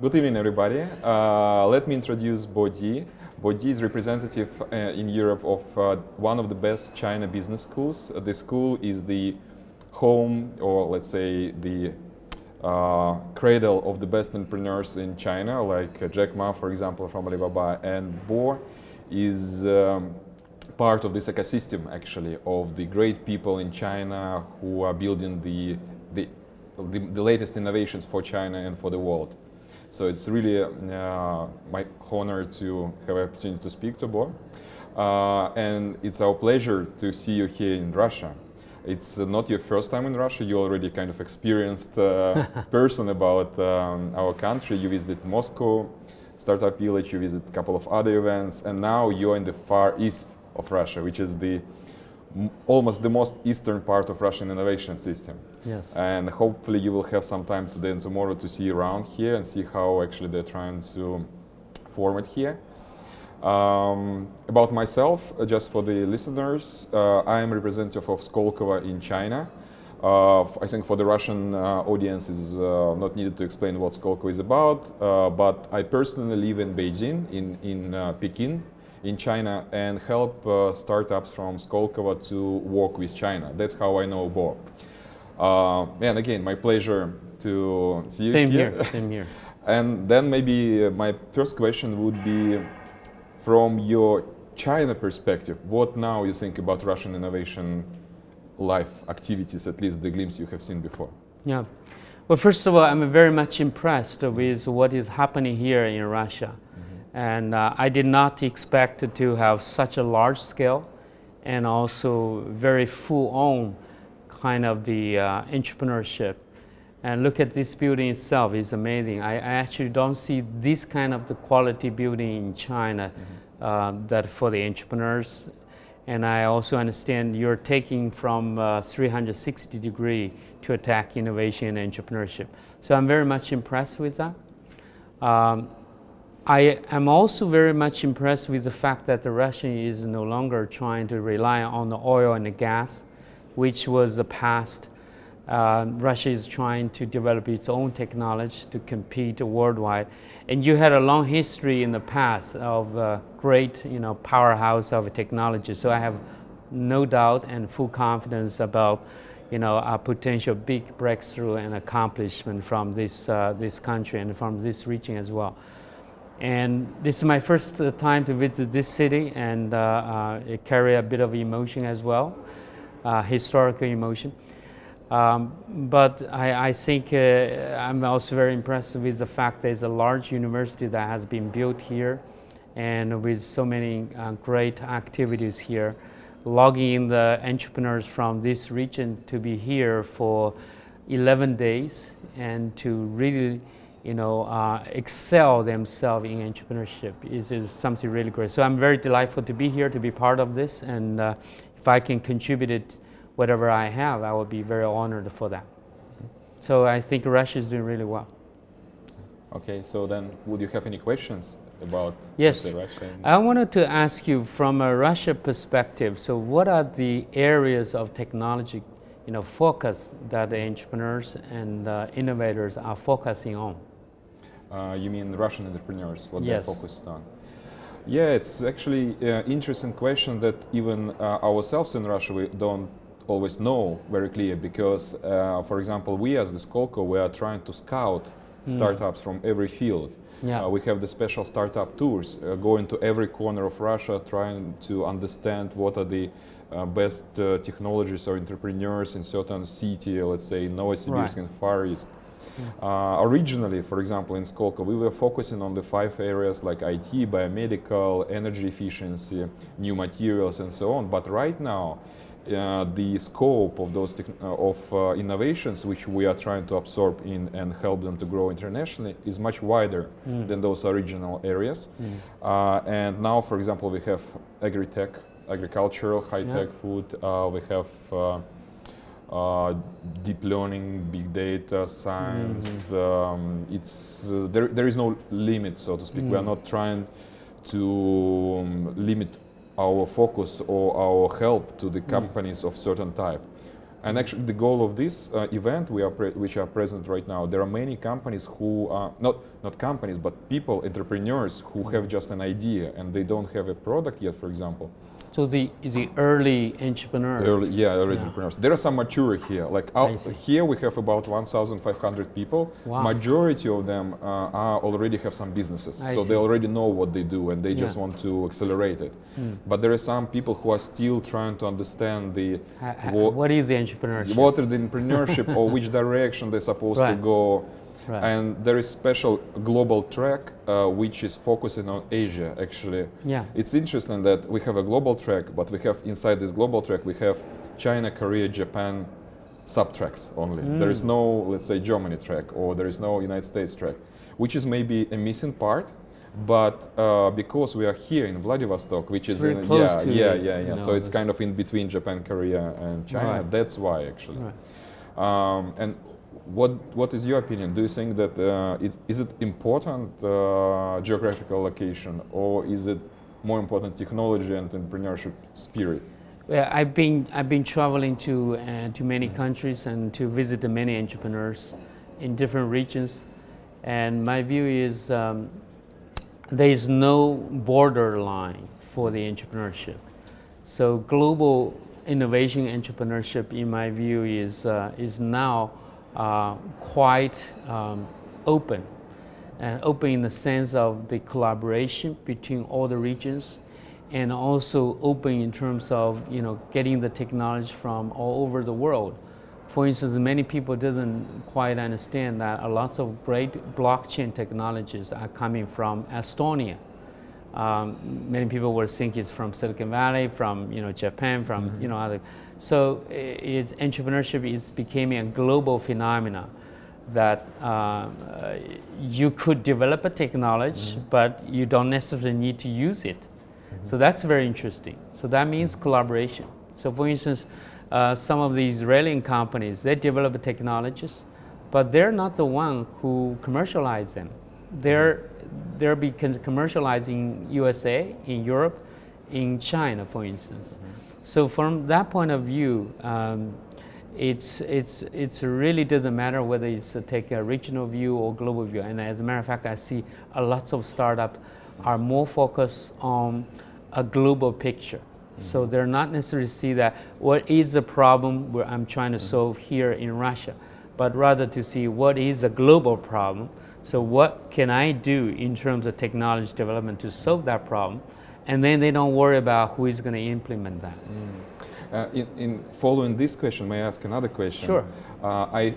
Good evening, everybody. Let me introduce Bodhi. Bodhi is representative in Europe of one of the best China business schools. The school is the home, or let's say the cradle of the best entrepreneurs in China, like Jack Ma, for example, from Alibaba, and Bo is part of this ecosystem, actually, of the great people in China who are building the latest innovations for China and for the world. So it's really my honor to have an opportunity to speak to Bo. And it's our pleasure to see you here in Russia. It's not your first time in Russia. You already kind of experienced person about our country. You visited Moscow, Startup Village, you visited a couple of other events, and now you're in the far east of Russia, which is almost the most eastern part of Russian innovation system. Yes. And hopefully you will have some time today and tomorrow to see around here and see how actually they're trying to form it here. About myself, just for the listeners, I am representative of Skolkovo in China. I think for the Russian audience is not needed to explain what Skolkovo is about, but I personally live in Beijing, in Peking, in China, and help startups from Skolkovo to work with China. That's how I know Bo. And again, my pleasure to see you here. Same here. And then maybe my first question would be, from your China perspective, what now you think about Russian innovation life activities, at least the glimpse you have seen before? Yeah. Well, first of all, I'm very much impressed with what is happening here in Russia. And I did not expect to have such a large scale and also very full-on kind of the entrepreneurship. And look at this building itself, it's amazing. I actually don't see this kind of the quality building in China that for the entrepreneurs. And I also understand you're taking from 360 degree to attack innovation and entrepreneurship. So I'm very much impressed with that. I am also very much impressed with the fact that Russia is no longer trying to rely on the oil and the gas, which was the past. Russia is trying to develop its own technology to compete worldwide. And you had a long history in the past of great, powerhouse of technology. So I have no doubt and full confidence about, a potential big breakthrough and accomplishment from this country and from this region as well. And this is my first time to visit this city, and it carries a bit of emotion as well, historical emotion. But I think I'm also very impressed with the fact there's a large university that has been built here, and with so many great activities here, logging in the entrepreneurs from this region to be here for 11 days and to really excel themselves in entrepreneurship is something really great. So I'm very delightful to be here, to be part of this, and if I can contribute it, whatever I have, I will be very honored for that. So I think Russia is doing really well. Okay, so then would you have any questions about Yes, Russia? I wanted to ask you from a Russia perspective, so what are the areas of technology focus that the entrepreneurs and innovators are focusing on? You mean Russian entrepreneurs, what Yes. they're focused on? Yeah, it's actually an interesting question that even ourselves in Russia, we don't always know very clear, because, for example, we as the Skolkovo, we are trying to scout startups from every field. Yeah. We have the special startup tours, going to every corner of Russia, trying to understand what are the best technologies or entrepreneurs in certain city, let's say Novosibirsk and Far East. Originally, for example, in Skolkovo, we were focusing on the 5 areas like IT, biomedical, energy efficiency, new materials, and so on. But right now, the scope of those innovations which we are trying to absorb in and help them to grow internationally is much wider than those original areas. And now, for example, we have agri-tech, agricultural, high-tech food. We have deep learning, big data, science. There is no limit, so to speak. We are not trying to limit our focus or our help to the companies of certain type. And actually, the goal of this event which are present right now, there are many companies who are not companies, but people, entrepreneurs who have just an idea and they don't have a product yet, for example. So the early entrepreneurs. Early entrepreneurs. There are some mature here. Like here we have about 1,500 people. Wow. Majority of them already have some businesses, so they already know what they do and they just want to accelerate it. But there are some people who are still trying to understand what is the entrepreneurship? What is the entrepreneurship or which direction they're supposed to go. Right. And there is special global track which is focusing on Asia, actually. Yeah. It's interesting that we have a global track, but we have inside this global track, we have China, Korea, Japan sub-tracks only. There is no, let's say, Germany track, or there is no United States track, which is maybe a missing part. But because we are here in Vladivostok, which is very close to so it's kind of in between Japan, Korea, and China. Right. That's why, actually. Right. And what is your opinion? Do you think that is it important geographical location, or is it more important technology and entrepreneurship spirit? Well, I've been traveling to many countries and to visit many entrepreneurs in different regions, and my view is there is no borderline for the entrepreneurship. So global innovation entrepreneurship, in my view, is now quite open, and open in the sense of the collaboration between all the regions, and also open in terms of getting the technology from all over the world. For instance, many people didn't quite understand that a lot of great blockchain technologies are coming from Estonia. Many people would think it's from Silicon Valley, from Japan, from other. So entrepreneurship is becoming a global phenomena that you could develop a technology, but you don't necessarily need to use it. So that's very interesting. So that means collaboration. So for instance, some of the Israeli companies, they develop technologies, but they're not the one who commercialize them. They're commercializing USA, in Europe, in China, for instance. So from that point of view, it's really doesn't matter whether it's take a regional view or global view. And as a matter of fact, I see a lot of startups are more focused on a global picture. So they're not necessarily see that what is the problem where I'm trying to solve here in Russia, but rather to see what is a global problem. So what can I do in terms of technology development to solve that problem? And then they don't worry about who is going to implement that. In following this question, may I ask another question? Sure.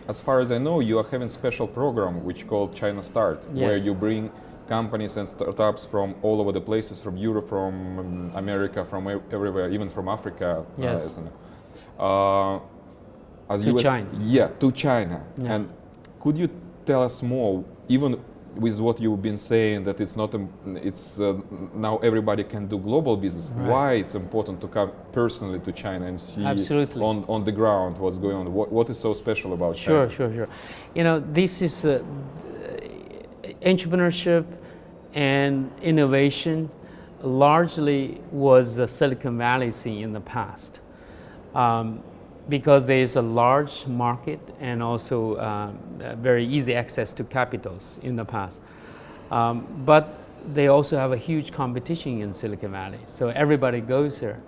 As far as I know, you are having a special program which called China Start, where you bring companies and startups from all over the places, from Europe, from America, from everywhere, even from Africa. Yes. To China. Yeah, to China. Yeah. And could you tell us more, even with what you've been saying, that it's not, now everybody can do global business. Right. Why it's important to come personally to China and see on the ground what's going on? What is so special about China? Sure. This is entrepreneurship and innovation largely was the Silicon Valley scene in the past, because there is a large market and also very easy access to capitals in the past. But they also have a huge competition in Silicon Valley, so everybody goes there.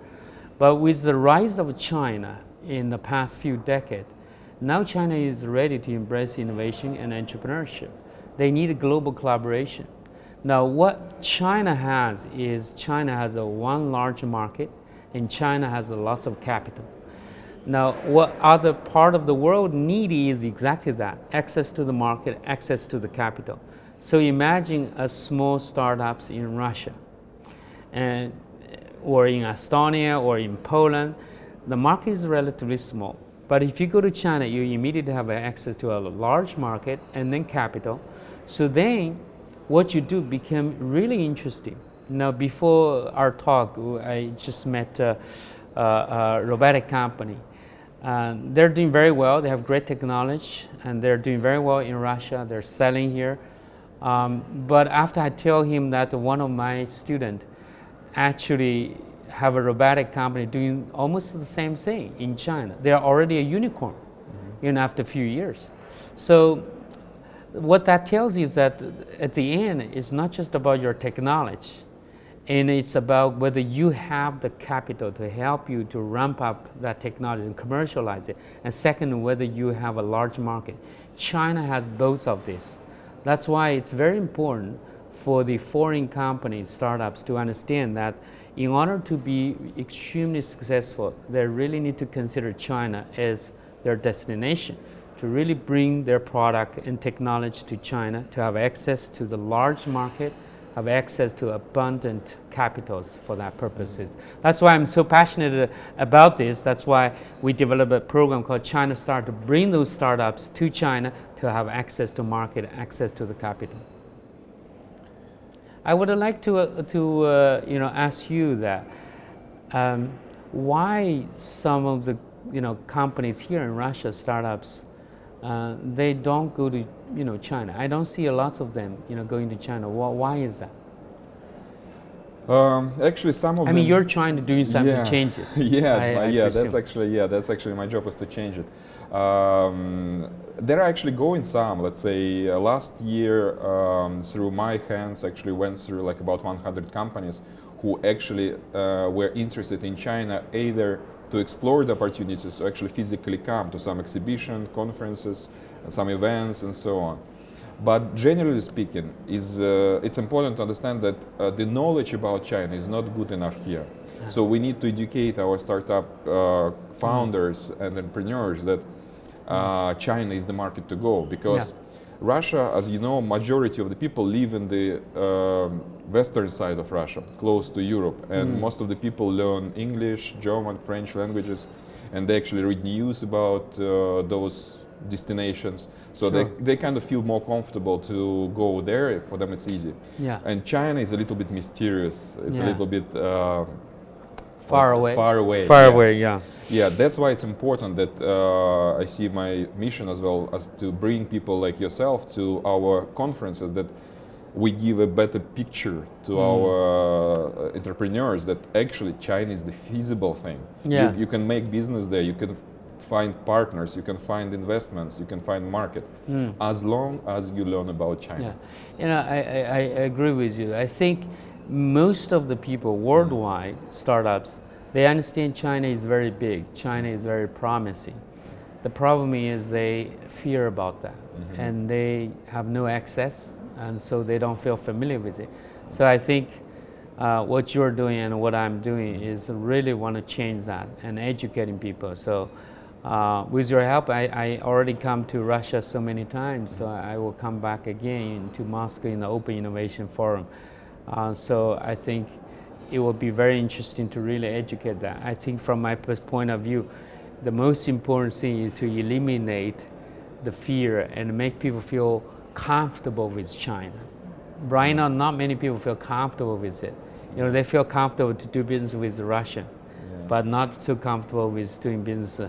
But with the rise of China in the past few decades, now China is ready to embrace innovation and entrepreneurship. They need a global collaboration. Now, what China has is China has one large market, and China has lots of capital. Now, what other part of the world need is exactly that: access to the market, access to the capital. So imagine a small startups in Russia, or in Estonia, or in Poland. The market is relatively small. But if you go to China, you immediately have access to a large market and then capital. So then what you do became really interesting. Now, before our talk, I just met a robotic company. They're doing very well. They have great technology, and they're doing very well in Russia. They're selling here. But after I tell him that one of my students actually have a robotic company doing almost the same thing in China. They are already a unicorn, after a few years. So what that tells you is that at the end, it's not just about your technology, and it's about whether you have the capital to help you to ramp up that technology and commercialize it. And second, whether you have a large market. China has both of these. That's why it's very important for the foreign companies, startups, to understand that in order to be extremely successful, they really need to consider China as their destination, to really bring their product and technology to China, to have access to the large market, have access to abundant capitals for that purposes. That's why I'm so passionate about this. That's why we developed a program called China Start to bring those startups to China to have access to market, access to the capital. I would like to ask you that why some of the companies here in Russia, startups, they don't go to China. I don't see a lot of them going to China. Why is that? Actually, some of I mean, you're trying to do something to change it. That's actually my job is to change it. There are actually going some. Let's say last year, through my hands, actually went through like about 100 companies who actually were interested in China, either to explore the opportunities to actually physically come to some exhibition, conferences, some events, and so on. But generally speaking, it's important to understand that the knowledge about China is not good enough here. So we need to educate our startup founders and entrepreneurs that China is the market to go, because Russia, as you know, majority of the people live in the western side of Russia, close to Europe, and most of the people learn English, German, French languages, and they actually read news about those destinations. So they kind of feel more comfortable to go there. For them, it's easy. Yeah. And China is a little bit mysterious. It's a little bit far away. Far away. Far away. Yeah. Yeah, that's why it's important that I see my mission as well as to bring people like yourself to our conferences, that we give a better picture to our entrepreneurs that actually China is the feasible thing. Yeah. You can make business there, you can find partners, you can find investments, you can find market, as long as you learn about China. Yeah, I agree with you. I think most of the people worldwide, startups, they understand China is very big, China is very promising. The problem is they fear about that, and they have no access, and so they don't feel familiar with it. So I think what you're doing and what I'm doing is really want to change that and educating people. So with your help, I already come to Russia so many times, so I will come back again to Moscow in the Open Innovation Forum. So I think it will be very interesting to really educate that. I think from my point of view, the most important thing is to eliminate the fear and make people feel comfortable with China. Right now, not many people feel comfortable with it. They feel comfortable to do business with Russia, but not so comfortable with doing business,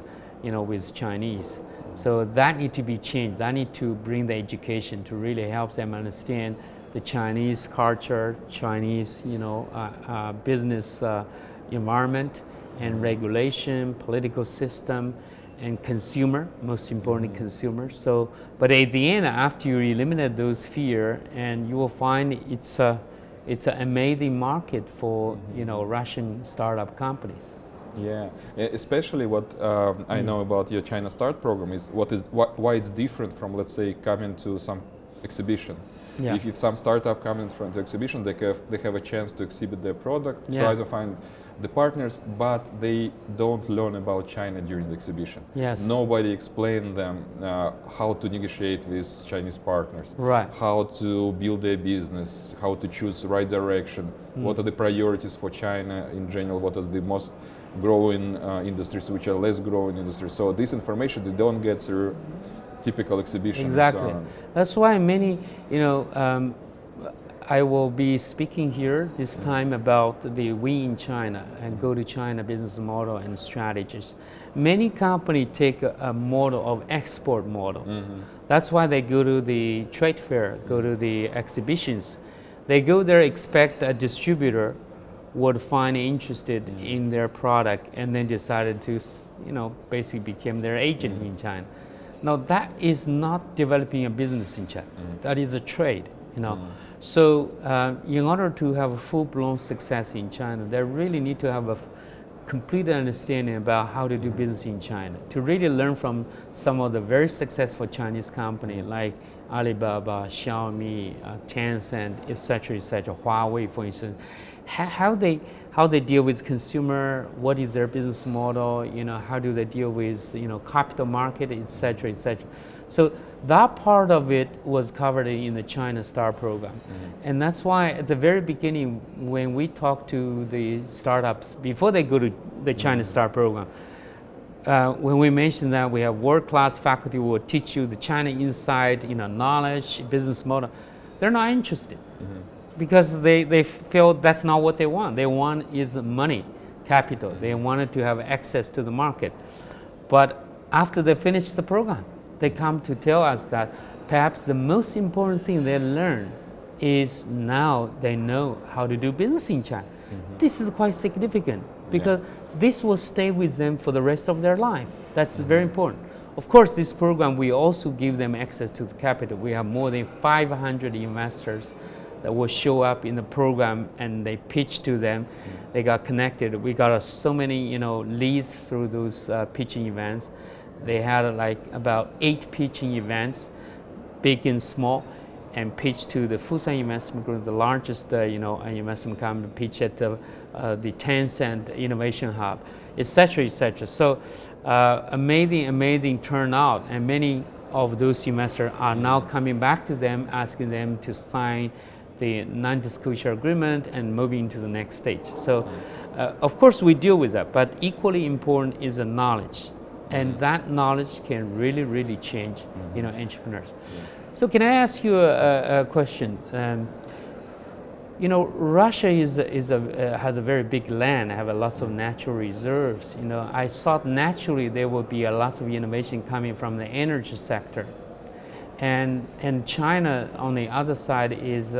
with Chinese. So that need to be changed. That need to bring the education to really help them understand the Chinese culture, Chinese, business environment and regulation, political system, and consumer, most importantly, consumer. So, but at the end, after you eliminate those fear, and you will find it's an amazing market for Russian startup companies. Yeah, especially what I know about your China Start program is why it's different from, let's say, coming to some exhibition. Yeah. If some startup coming from the exhibition, they have a chance to exhibit their product, try to find the partners, but they don't learn about China during the exhibition. Yes. Nobody explained them how to negotiate with Chinese partners, right? How to build their business, how to choose the right direction, what are the priorities for China in general, what is the most growing industries, which are less growing industries. So this information they don't get through typical exhibitions. Exactly. That's why many, I will be speaking here this time about the We in China and Go to China business model and strategies. Many companies take a model of export model. That's why they go to the trade fair, go to the exhibitions. They go there, expect a distributor would find interested in their product and then decided to, basically become their agent in China. Now that is not developing a business in China. That is a trade, So in order to have a full-blown success in China, they really need to have a complete understanding about how to do business in China, to really learn from some of the very successful Chinese companies like Alibaba, Xiaomi, Tencent, etc., Huawei, for instance, how they deal with consumer, what is their business model, how do they deal with capital market, etc., etc. So that part of it was covered in the China Star program. And that's why at the very beginning, when we talk to the startups before they go to the China Star program, when we mention that we have world-class faculty who will teach you the China inside, knowledge, business model, they're not interested because they feel that's not what they want. They want is money, capital. They wanted to have access to the market. But after they finish the program, they come to tell us that perhaps the most important thing they learn is now they know how to do business in China. This is quite significant because this will stay with them for the rest of their life. That's very important. Of course, this program, we also give them access to the capital. We have more than 500 investors that will show up in the program and they pitch to them. They got connected. We got so many leads through those pitching events. They had about 8 pitching events, big and small, and pitched to the Fusan Investment Group, the largest investment company, pitch at the Tencent Innovation Hub, etc., etc. So amazing turnout, and many of those investors are now coming back to them, asking them to sign the non-disclosure agreement and moving to the next stage. So of course we deal with that, but equally important is the knowledge. And that knowledge can really, really change, entrepreneurs. So can I ask you a question? Russia has a very big land, have lots of natural reserves. I thought naturally there would be a lot of innovation coming from the energy sector. And China, on the other side, is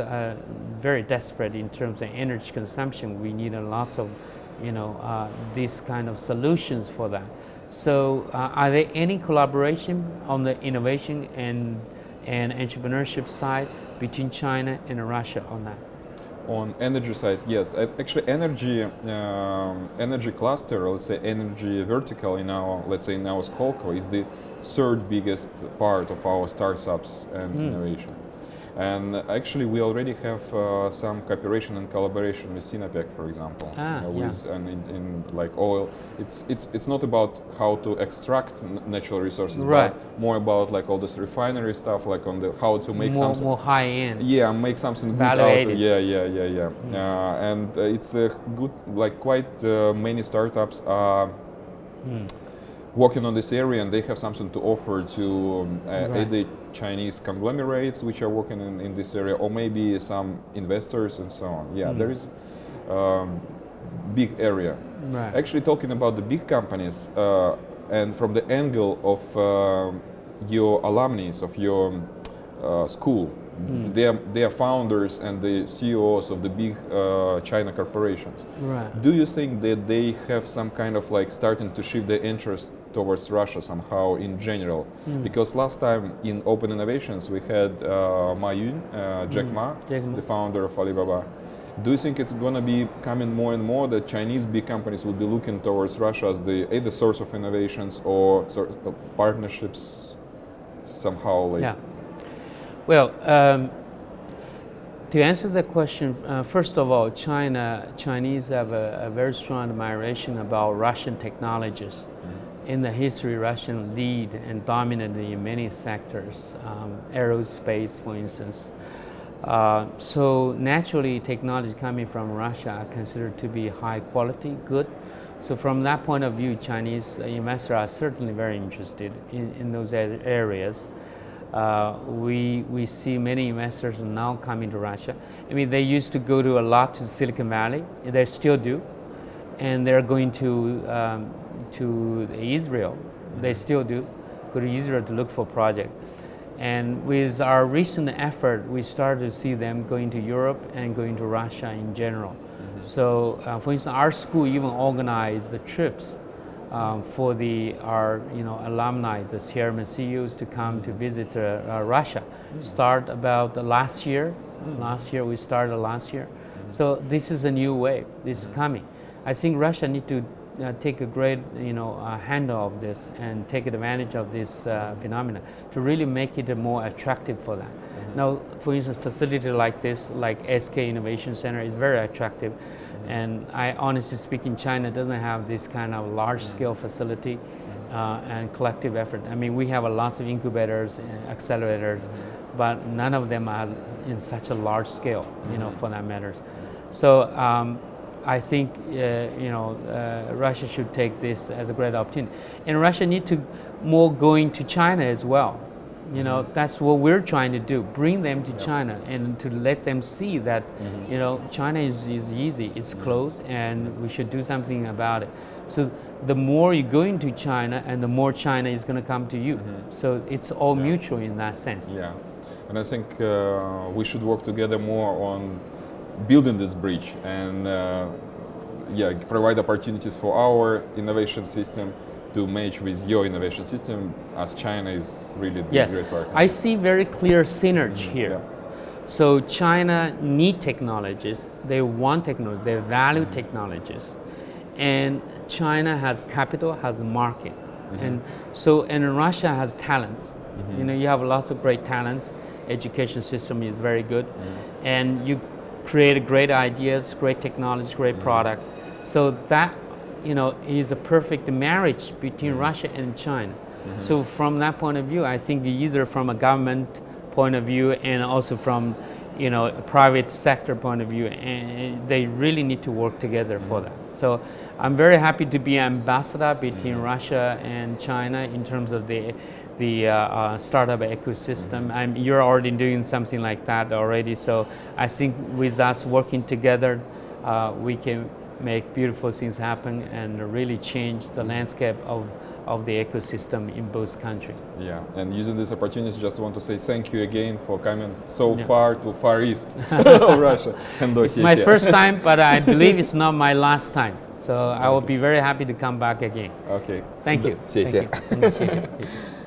very desperate in terms of energy consumption. We need a lot of, these kind of solutions for that. So are there any collaboration on the innovation and entrepreneurship side between China and Russia on that? On energy side, yes. Actually, energy cluster, or let's say energy vertical in our Skolco is the third biggest part of our startups and innovation. And actually, we already have some cooperation and collaboration with Sinopec, for example, in oil. It's not about how to extract natural resources, but more about all this refinery stuff, on the how to make something more high end. Yeah, make something good out of it. Yeah. And it's a good, quite many startups are working on this area, and they have something to offer to either Chinese conglomerates which are working in this area, or maybe some investors and so on. Yeah, there is big area. Right. Actually, talking about the big companies, and from the angle of your alumni of your school, they are founders and the CEOs of the big China corporations. Right. Do you think that they have some kind of starting to shift their interest towards Russia somehow in general? Because last time in Open Innovations we had Ma Yun, Jack Ma, the founder of Alibaba. Do you think it's going to be coming more and more that Chinese big companies will be looking towards Russia as the either source of innovations or sort of partnerships somehow? Yeah. Well, to answer the question, first of all, Chinese have a very strong admiration about Russian technologies. In the history, Russian lead and dominant in many sectors, aerospace, for instance. So naturally, technology coming from Russia are considered to be high quality, good. So from that point of view, Chinese investors are certainly very interested in those areas. We see many investors now coming to Russia. I mean, they used to go to a lot to Silicon Valley. They still do, and they're going to Israel. They still do go to Israel to look for projects. And with our recent effort, we started to see them going to Europe and going to Russia in general. So, for instance, our school even organized the trips for our alumni, the chairman CEOs, to come to visit Russia. Start about last year. Last year we started last year. So this is a new wave. This is coming. I think Russia need to take a great handle of this and take advantage of this phenomena to really make it more attractive for them. Now, for instance, facility like this, like SK Innovation Center, is very attractive. And I honestly speaking, China doesn't have this kind of large-scale facility and collective effort. I mean, we have lots of incubators and accelerators, but none of them are in such a large scale, for that matters. So I think Russia should take this as a great opportunity, and Russia need to more going to China as well. That's what we're trying to do, bring them to China and to let them see that China is easy, it's close, and we should do something about it. So the more you go into China, and the more China is going to come to you. So it's all mutual in that sense. Yeah, and I think we should work together more on building this bridge and provide opportunities for our innovation system to match with your innovation system, as China is really the great partner. I see very clear synergy here. So China need technologies, they want technology, they value technologies, and China has capital, has market, and Russia has talents. You have lots of great talents. Education system is very good, and you create great ideas, great technologies, great products. So that is a perfect marriage between Russia and China. So from that point of view, I think either from a government point of view and also from a private sector point of view, and they really need to work together for that. So I'm very happy to be ambassador between Russia and China in terms of the startup ecosystem. You're already doing something like that already. So I think with us working together, we can make beautiful things happen and really change the landscape of the ecosystem in both countries. Yeah, and using this opportunity, just want to say thank you again for coming so far to Far East of Russia. It's my first time, but I believe it's not my last time. So I will be very happy to come back again. Okay. Thank you. Thank you.